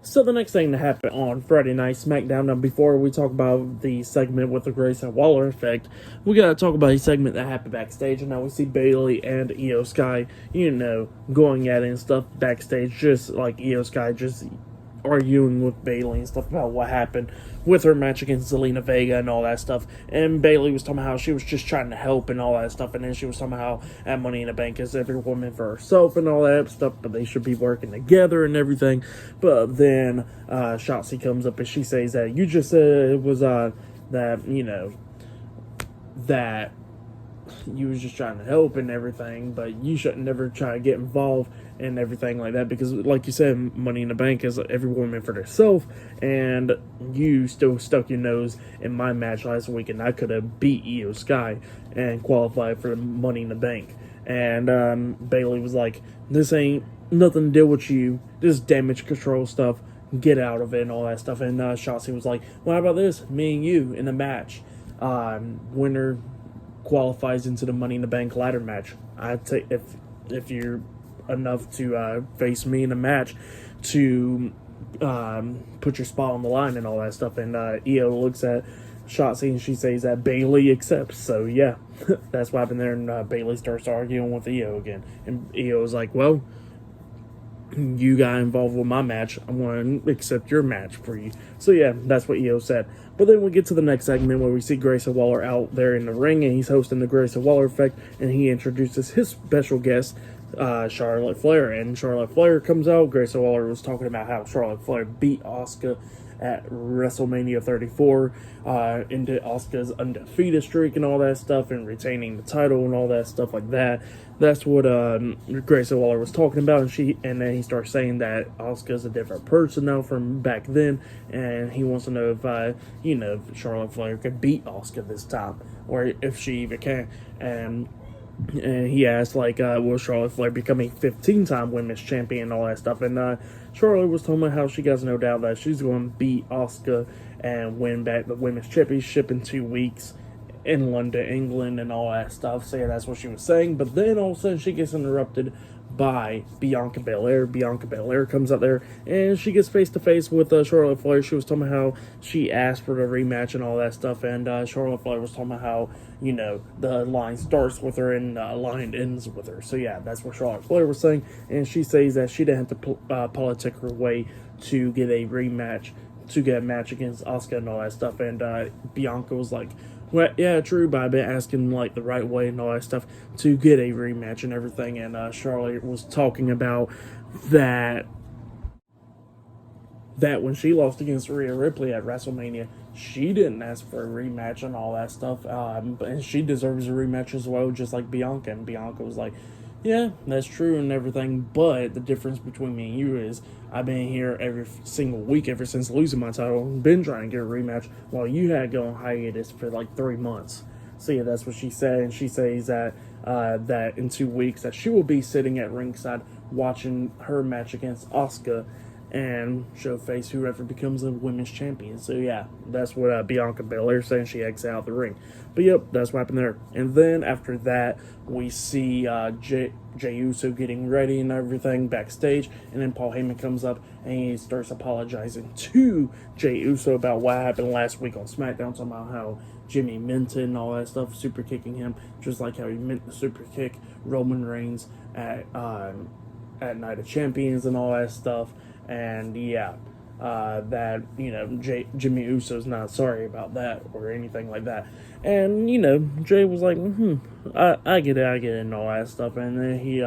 So the next thing to happen on Friday Night SmackDown, now before we talk about the segment with the Grayson Waller effect, we gotta talk about a segment that happened backstage, and now we see Bayley and Io Sky, going at it and stuff backstage, just like Io Sky just arguing with Bayley and stuff about what happened with her match against Zelina Vega and all that stuff. And Bayley was talking about how she was just trying to help and all that stuff. And then she was talking about how at Money in the Bank is every woman for herself and all that stuff, but they should be working together and everything. But then Shotzi comes up and she says that you just said it was that you was just trying to help and everything, but you shouldn't never try to get involved and everything like that, because like you said, Money in the Bank is every woman for themselves, and you still stuck your nose in my match last week, and I could have beat Io Sky and qualified for the Money in the Bank. And Bayley was like, this ain't nothing to deal with you, this damage control stuff, get out of it and all that stuff. And Shotzi was like, well, how about this, me and you in a match, winner qualifies into the Money in the Bank ladder match. I'd take, if you're enough to face me in a match, to put your spot on the line and all that stuff. And Io looks at Shotzi and she says that Bayley accepts. So yeah, that's what happened there. And Bayley starts arguing with Io again, and Io's like, well, you got involved with my match, I'm going to accept your match for you. So yeah, that's what Io said. But then we get to the next segment where we see Grayson Waller out there in the ring, and he's hosting the Grayson Waller effect, and he introduces his special guest, Charlotte Flair. And Charlotte Flair comes out. Grayson Waller was talking about how Charlotte Flair beat Asuka at WrestleMania 34, into Asuka's undefeated streak and all that stuff, and retaining the title and all that stuff like that. That's what Grayson Waller was talking about, and then he starts saying that Asuka's a different person now from back then, and he wants to know if Charlotte Flair could beat Asuka this time, or if she even can. And he asked, will Charlotte Flair become a 15-time women's champion and all that stuff. And Charlotte was talking about how she has no doubt that she's going to beat Asuka and win back the women's championship in 2 weeks in London, England, and all that stuff. So yeah, that's what she was saying. But then all of a sudden she gets interrupted by Bianca Belair. Bianca Belair comes out there and she gets face to face with Charlotte Flair. She was talking about how she asked for the rematch and all that stuff, and Charlotte Flair was talking about how the line starts with her and line ends with her. So yeah, that's what Charlotte Flair was saying, and she says that she didn't have to politic her way to get a rematch, to get a match against Asuka and all that stuff. And Bianca was like, well, yeah, true, but I've been asking the right way and all that stuff to get a rematch and everything. And Charlotte was talking about that when she lost against Rhea Ripley at WrestleMania, she didn't ask for a rematch and all that stuff, and she deserves a rematch as well, just like Bianca. And Bianca was like, yeah, that's true and everything, but the difference between me and you is I've been here every single week ever since losing my title, been trying to get a rematch, while you had to go on hiatus for 3 months. So yeah, that's what she said. And she says that that in 2 weeks that she will be sitting at ringside watching her match against Asuka, and she'll face whoever becomes a women's champion. So yeah, that's what Bianca Belair saying. She exits out the ring. But yep, that's what happened there. And then after that, we see Jey Uso getting ready and everything backstage, and then Paul Heyman comes up and he starts apologizing to Jey Uso about what happened last week on SmackDown, talking about how Jimmy meant it and all that stuff, super kicking him, just like how he meant to super kick Roman Reigns at Night of Champions and all that stuff. And yeah, that Jimmy Uso's not sorry about that or anything like that. And Jay was like, I get it, and all that stuff. And then he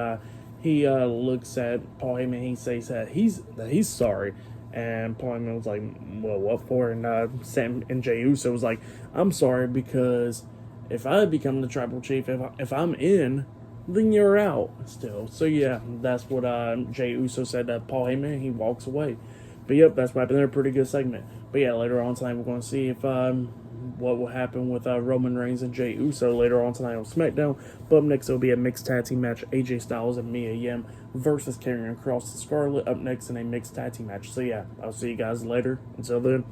looks at Paul Heyman. He says that he's sorry. And Paul Heyman was like, well, what for? And Sam and Jey Uso was like, I'm sorry because if I become the tribal chief, if I'm in, then you're out still. So yeah, that's what Jey Uso said to Paul Heyman. He walks away. But yep, that's what happened there. Pretty good segment. But yeah, later on tonight we're going to see if what will happen with Roman Reigns and Jey Uso later on tonight on SmackDown. But up next it'll be a mixed tag team match. AJ Styles and Mia Yim versus Karrion Kross and Scarlett up next in a mixed tag team match. So yeah, I'll see you guys later. Until then.